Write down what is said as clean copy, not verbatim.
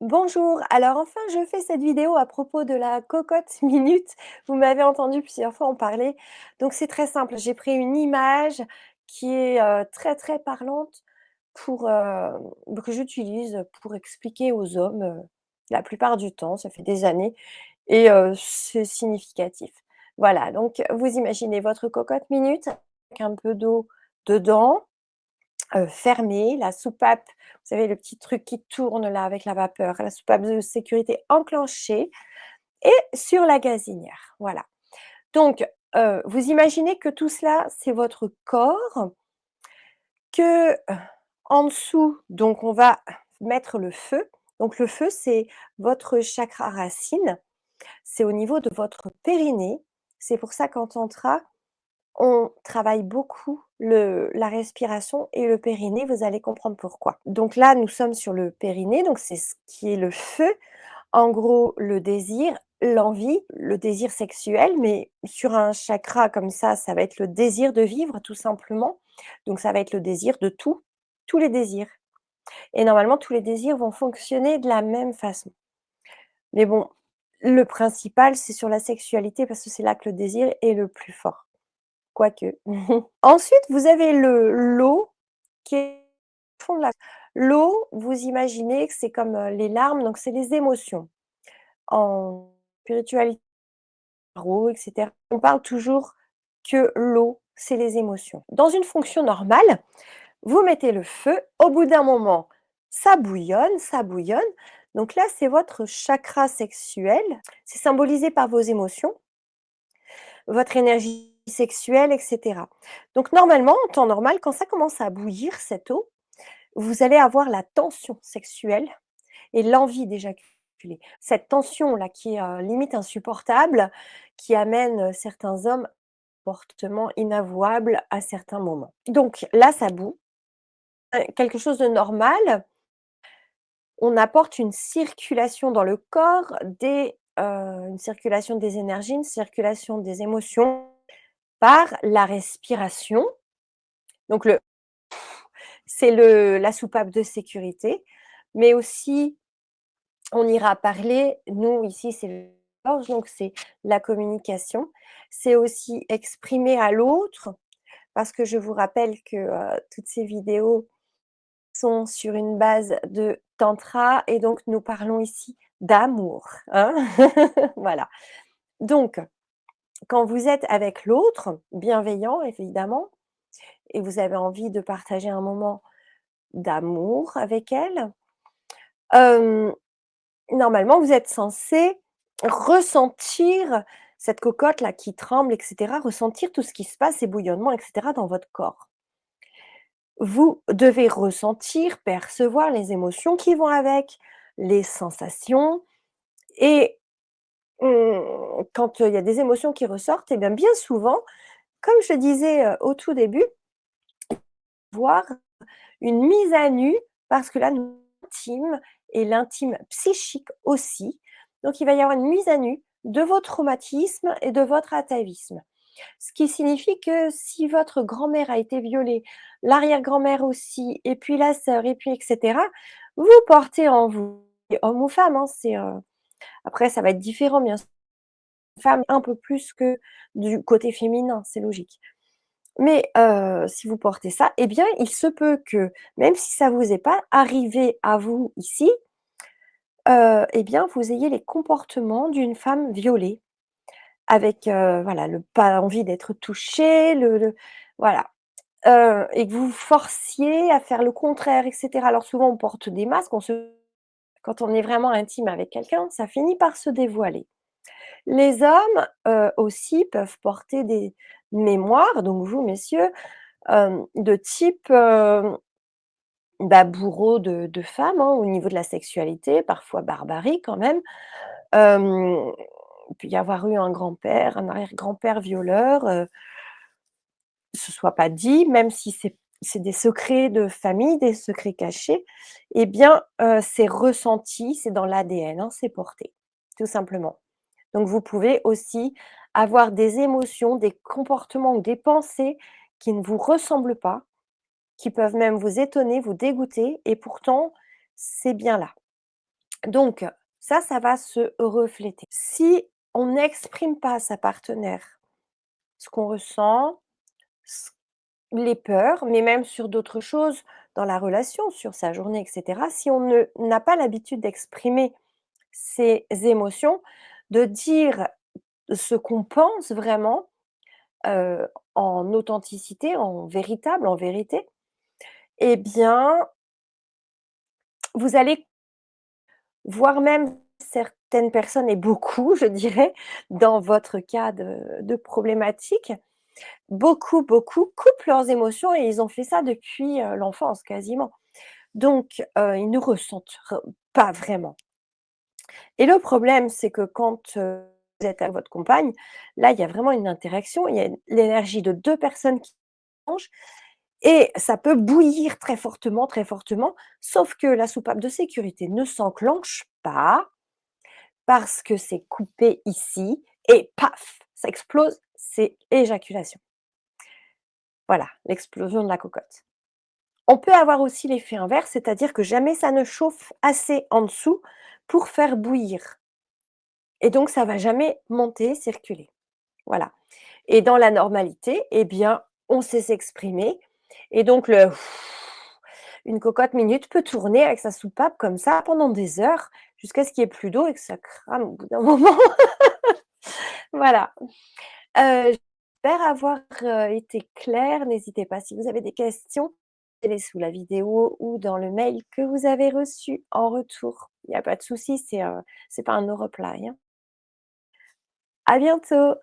Bonjour, alors enfin je fais cette vidéo à propos de la cocotte minute. Vous m'avez entendu plusieurs fois en parler. Donc c'est très simple, j'ai pris une image qui est très très parlante pour, que j'utilise pour expliquer aux hommes la plupart du temps, ça fait des années, et c'est significatif. Voilà, donc vous imaginez votre cocotte minute avec un peu d'eau dedans, fermée, la soupape, vous savez le petit truc qui tourne là avec la vapeur, la soupape de sécurité enclenchée et sur la gazinière, voilà. Donc, vous imaginez que tout cela, c'est votre corps, que, en dessous, donc on va mettre le feu. Donc le feu, c'est votre chakra racine, c'est au niveau de votre périnée. C'est pour ça qu'en tantra, on travaille beaucoup la respiration et le périnée, vous allez comprendre pourquoi. Donc là, nous sommes sur le périnée, donc c'est ce qui est le feu. En gros, le désir, l'envie, le désir sexuel, mais sur un chakra comme ça va être le désir de vivre tout simplement. Donc ça va être le désir de tout, tous les désirs. Et normalement, tous les désirs vont fonctionner de la même façon. Mais bon, le principal, c'est sur la sexualité parce que c'est là que le désir est le plus fort. Quoique. Ensuite, vous avez l'eau qui est au fond de la l'eau, vous imaginez que c'est comme, les larmes, donc c'est les émotions. En spiritualité, tarot et cetera, on parle toujours que l'eau, c'est les émotions. Dans une fonction normale, vous mettez le feu, au bout d'un moment, ça bouillonne, donc là, c'est votre chakra sexuel, c'est symbolisé par vos émotions, votre énergie sexuelle et cetera. Donc normalement, en temps normal, quand ça commence à bouillir cette eau, vous allez avoir la tension sexuelle et l'envie d'éjaculer. Cette tension-là qui est, limite insupportable, qui amène, certains hommes à un comportement inavouable à certains moments. Donc là, ça bout, quelque chose de normal. On apporte une circulation dans le corps, une circulation des énergies, une circulation des émotions par la respiration. Donc c'est la soupape de sécurité, mais aussi on ira parler, nous ici c'est le gorge, donc c'est la communication. C'est aussi exprimer à l'autre, parce que je vous rappelle que, toutes ces vidéos sont sur une base de tantra et donc nous parlons ici d'amour, hein. Voilà. Donc quand vous êtes avec l'autre, bienveillant évidemment, et vous avez envie de partager un moment d'amour avec elle, hem normalement, vous êtes censé ressentir cette cocotte-là qui tremble et cetera, ressentir tout ce qui se passe, ces bouillonnements et cetera dans votre corps. Vous devez ressentir, percevoir les émotions qui vont avec, les sensations et quand, il y a des émotions qui ressortent et bien souvent, comme je le disais, au tout début, voir une mise à nu parce que là, l'intime et l'intime psychique aussi. Donc, il va y avoir une mise à nu de vos traumatismes et de votre atavisme. Ce qui signifie que si votre grand-mère a été violée, l'arrière-grand-mère aussi, et puis la sœur, et puis et cetera, vous portez en vous, homme ou femme, hein, après ça va être différent bien sûr, femme un peu plus que du côté féminin, c'est logique. Mais si vous portez ça, eh bien, il se peut que, même si ça vous est pas arrivé à vous ici, eh bien, vous ayez les comportements d'une femme violée avec, voilà, le pas envie d'être touchée, le voilà, et que vous vous forciez à faire le contraire et cetera. Alors souvent, on porte des masques, quand on est vraiment intime avec quelqu'un, ça finit par se dévoiler. Les hommes, aussi peuvent porter des mémoires, donc vous, messieurs, de type, bourreau de femmes, hein, au niveau de la sexualité, parfois barbarie quand même. Il peut y avoir eu un grand-père, un arrière-grand-père violeur, ce soit pas dit, même si c'est des secrets de famille, des secrets cachés, eh bien, c'est ressenti, c'est dans l'ADN, hein, c'est porté, tout simplement. Donc vous pouvez aussi avoir des émotions, des comportements ou des pensées qui ne vous ressemblent pas, qui peuvent même vous étonner, vous dégoûter et pourtant c'est bien là. Donc ça va se refléter. Si on n'exprime pas à sa partenaire ce qu'on ressent, ce les peurs, mais même sur d'autres choses dans la relation, sur sa journée et cetera, si on ne n'a pas l'habitude d'exprimer ses émotions, de dire ce qu'on pense vraiment, en authenticité, en véritable, en vérité, eh bien, vous allez voire même certaines personnes et beaucoup, je dirais, dans votre cas de problématique, beaucoup coupent leurs émotions et ils ont fait ça depuis, l'enfance quasiment. Donc ils ne ressentent pas vraiment et le problème, c'est que quand, vous êtes avec votre compagne, là, il y a vraiment une interaction, il y a l'énergie de 2 personnes qui échangent et ça peut bouillir très fortement, sauf que la soupape de sécurité ne s'enclenche pas parce que c'est coupé ici et paf! Ça explose, c'est éjaculation. Voilà, l'explosion de la cocotte. On peut avoir aussi l'effet inverse, c'est-à-dire que jamais ça ne chauffe assez en dessous pour faire bouillir et donc ça va jamais monter, circuler. Voilà et dans la normalité, eh bien, on sait s'exprimer et donc une cocotte minute peut tourner avec sa soupape comme ça pendant des heures jusqu'à ce qu'il y ait plus d'eau et que ça crame au bout d'un moment. Voilà. J'espère avoir, été claire. N'hésitez pas si vous avez des questions, mettez-les sous la vidéo ou dans le mail que vous avez reçu en retour. Il y a pas de souci, c'est pas un no reply, hein. À bientôt.